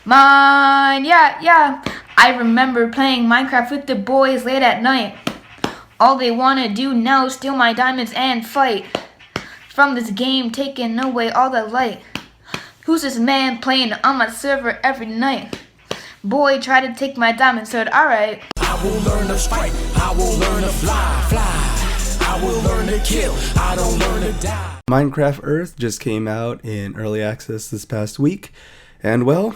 Mine, yeah. I remember playing Minecraft with the boys late at night. All they wanna do now is steal my diamonds and fight. From this game, taking away all the light. Who's this man playing on my server every night? Boy, try to take my diamond sword, alright. I will learn to strike, I will learn to fly. I will learn to kill, I don't learn to die. Minecraft Earth just came out in early access this past week, and well,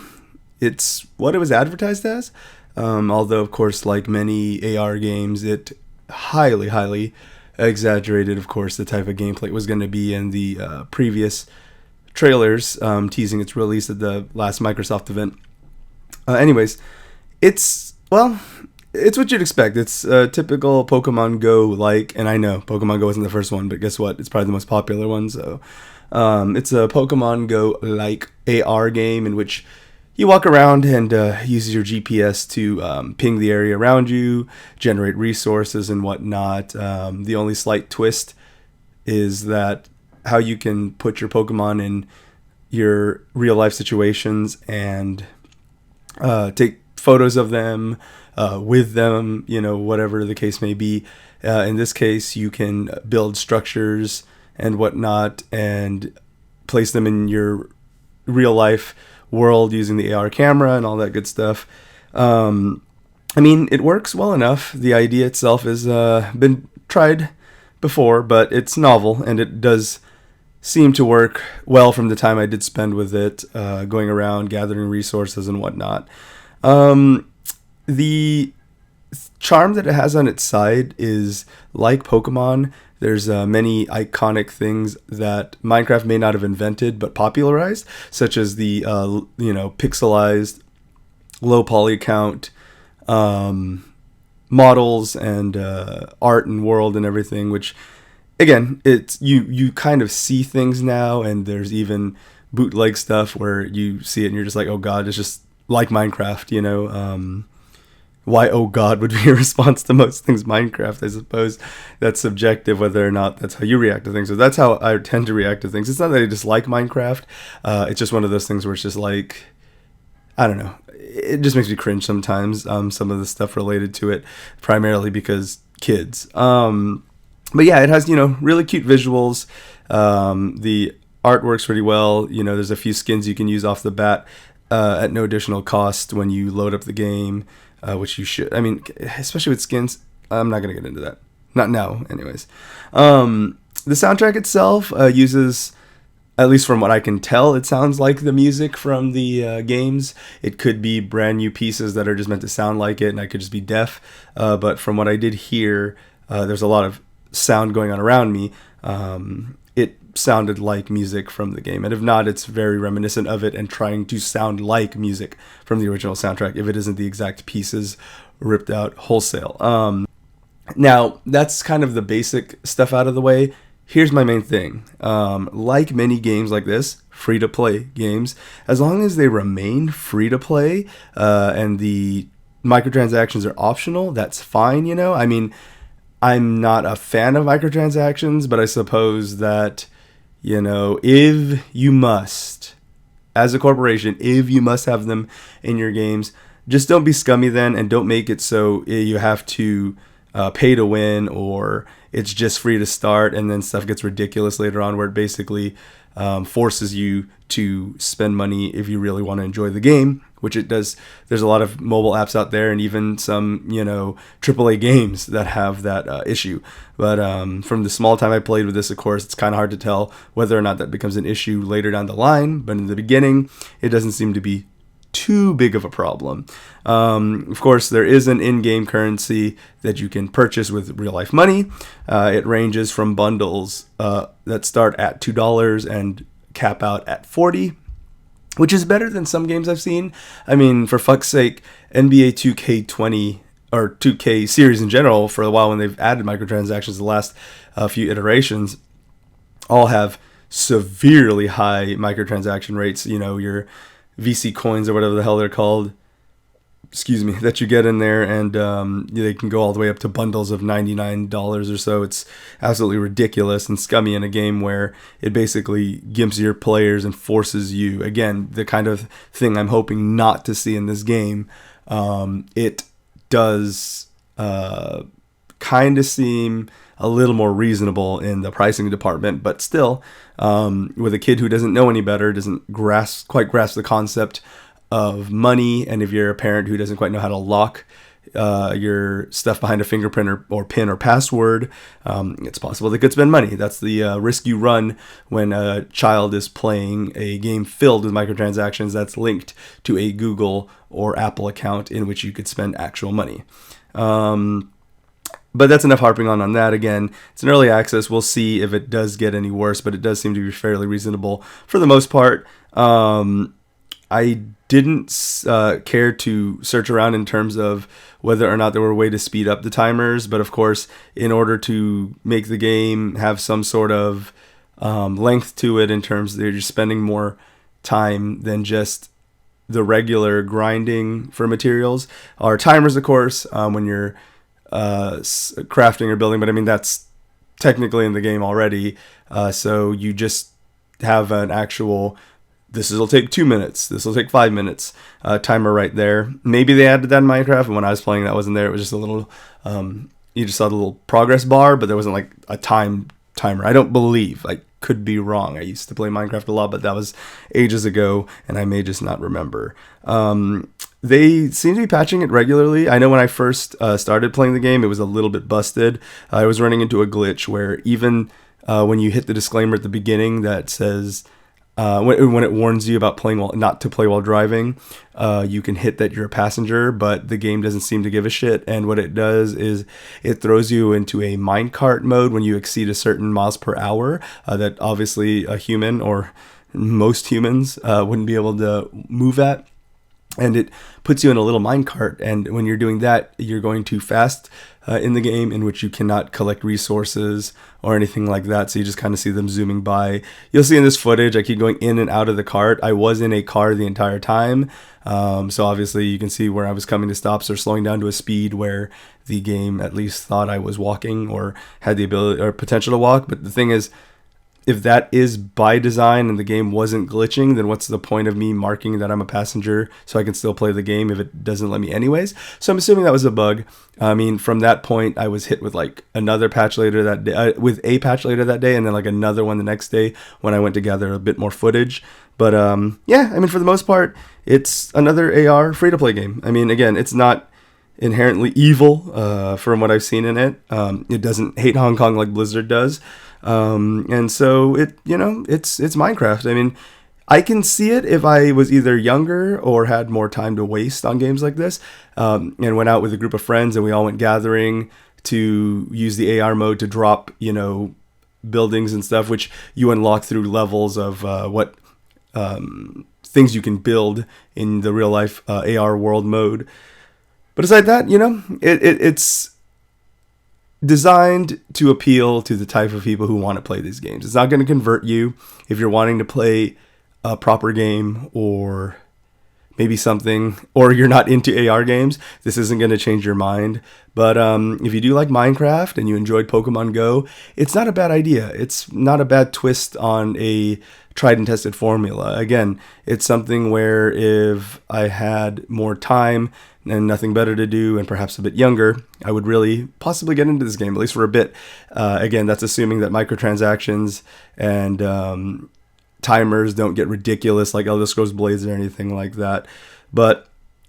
it's what it was advertised as. Although, of course, like many AR games, it highly exaggerated, of course, the type of gameplay it was going to be in the previous trailers, teasing its release at the last Microsoft event. Anyways, it's what you'd expect. It's a typical Pokemon Go like, and I know Pokemon Go wasn't the first one, but guess what? It's probably the most popular one. So it's a Pokemon Go like AR game in which you walk around and use your GPS to ping the area around you, generate resources and whatnot. The only slight twist is that how you can put your Pokemon in your real life situations and take photos of them, with them, whatever the case may be. In this case, you can build structures and whatnot and place them in your real life world using the AR camera and all that good stuff. It works well enough. The idea itself has been tried before, but it's novel and it does seem to work well from the time I did spend with it, going around gathering resources and whatnot. The charm that it has on its side is like Pokemon. There's many iconic things that Minecraft may not have invented but popularized, such as the pixelized, low poly count models and art and world and everything. Which, again, it's you kind of see things now, and there's even bootleg stuff where you see it and you're just like, oh god, it's just like Minecraft. Why, oh god, would be a response to most things Minecraft, I suppose. That's subjective, whether or not that's how you react to things. So that's how I tend to react to things. It's not that I dislike Minecraft. It's just one of those things where it's just like, I don't know. It just makes me cringe sometimes, some of the stuff related to it, primarily because kids. But yeah, it has, really cute visuals. The art works pretty well. There's a few skins you can use off the bat at no additional cost when you load up the game. Which you should. Especially with skins. I'm not going to get into that. Not now, anyways. The soundtrack itself uses, at least from what I can tell, it sounds like the music from the games. It could be brand new pieces that are just meant to sound like it, and I could just be deaf. But from what I did hear, there's a lot of sound going on around me. It sounded like music from the game, and if not, it's very reminiscent of it and trying to sound like music from the original soundtrack, if it isn't the exact pieces ripped out wholesale. Now, that's kind of the basic stuff out of the way. Here's my main thing. Like many games like this, free-to-play games, as long as they remain free-to-play and the microtransactions are optional, that's fine, I'm not a fan of microtransactions, but I suppose that, if you must, as a corporation, if you must have them in your games, just don't be scummy then, and don't make it so you have to pay to win, or it's just free to start, and then stuff gets ridiculous later on where it basically forces you to spend money if you really want to enjoy the game, which it does. There's a lot of mobile apps out there and even some, AAA games that have that issue. But from the small time I played with this, of course, it's kind of hard to tell whether or not that becomes an issue later down the line. But in the beginning, it doesn't seem to be too big of a problem. Of course, there is an in-game currency that you can purchase with real-life money. It ranges from bundles that start at $2 and cap out at $40, which is better than some games I've seen. For fuck's sake, NBA 2K20 or 2K series in general, for a while when they've added microtransactions, the last few iterations, all have severely high microtransaction rates. Your VC coins or whatever the hell they're called. that you get in there, and they can go all the way up to bundles of $99 or so. It's absolutely ridiculous and scummy in a game where it basically gimps your players and forces you, again, the kind of thing I'm hoping not to see in this game. It does kind of seem a little more reasonable in the pricing department, but still, with a kid who doesn't know any better, doesn't quite grasp the concept of money, and if you're a parent who doesn't quite know how to lock your stuff behind a fingerprint or pin or password, it's possible they could spend money. That's the risk you run when a child is playing a game filled with microtransactions that's linked to a Google or Apple account in which you could spend actual money. But that's enough harping on that. Again, it's an early access. We'll see if it does get any worse, but it does seem to be fairly reasonable for the most part. I didn't care to search around in terms of whether or not there were a way to speed up the timers, but of course, in order to make the game have some sort of length to it in terms of you're spending more time than just the regular grinding for materials, are timers, of course, when you're crafting or building, but I mean, that's technically in the game already, so you just have an actual, this will take 2 minutes, this will take 5 minutes timer right there. Maybe they added that in Minecraft, and when I was playing that wasn't there. It was just a little, you just saw the little progress bar, but there wasn't like a timer. I don't believe, I could be wrong. I used to play Minecraft a lot, but that was ages ago, and I may just not remember. They seem to be patching it regularly. I know when I first started playing the game, it was a little bit busted. I was running into a glitch where even when you hit the disclaimer at the beginning that says, when it warns you about not to play while driving, you can hit that you're a passenger, but the game doesn't seem to give a shit. And what it does is it throws you into a minecart mode when you exceed a certain miles per hour that obviously a human or most humans wouldn't be able to move at. And it puts you in a little minecart, and when you're doing that, you're going too fast in the game, in which you cannot collect resources or anything like that, so you just kind of see them zooming by. You'll see in this footage, I keep going in and out of the cart. I was in a car the entire time, so obviously you can see where I was coming to stops or slowing down to a speed where the game at least thought I was walking or had the ability or potential to walk. But the thing is, if that is by design and the game wasn't glitching, then what's the point of me marking that I'm a passenger so I can still play the game if it doesn't let me anyways? So I'm assuming that was a bug. I mean, from that point, I was hit with like another patch later that day, and then like another one the next day when I went to gather a bit more footage. But yeah, I mean, for the most part, it's another AR free-to-play game. I mean, again, it's not inherently evil from what I've seen in it. It doesn't hate Hong Kong like Blizzard does. And so it's Minecraft. I mean, I can see it if I was either younger or had more time to waste on games like this, and went out with a group of friends and we all went gathering to use the AR mode to drop, buildings and stuff, which you unlock through levels of what things you can build in the real life AR world mode. But aside that, it's designed to appeal to the type of people who want to play these games. It's not going to convert you if you're wanting to play a proper game or maybe something, or you're not into AR games. This isn't going to change your mind. But if you do like Minecraft and you enjoyed Pokemon Go, it's not a bad idea. It's not a bad twist on a tried and tested formula. Again, it's something where if I had more time and nothing better to do and perhaps a bit younger, I would really possibly get into this game, at least for a bit. Again, that's assuming that microtransactions and timers don't get ridiculous like Elder Scrolls Blades or anything like that. But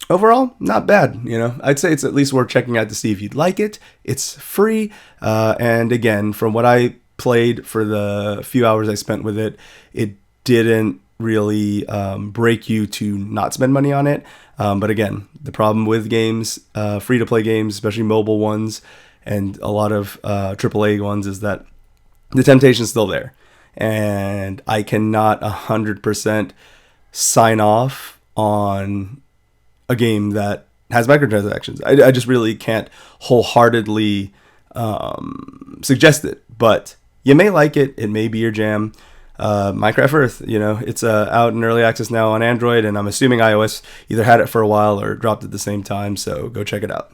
overall, not bad. I'd say it's at least worth checking out to see if you'd like it. It's free. And again, from what I played for the few hours I spent with it, it didn't really break you to not spend money on it. But again, the problem with games, free-to-play games, especially mobile ones, and a lot of AAA ones, is that the temptation's still there. And I cannot 100% sign off on a game that has microtransactions. I just really can't wholeheartedly suggest it. But you may like it. It may be your jam. Minecraft Earth. It's out in early access now on Android, and I'm assuming iOS either had it for a while or dropped at the same time. So go check it out.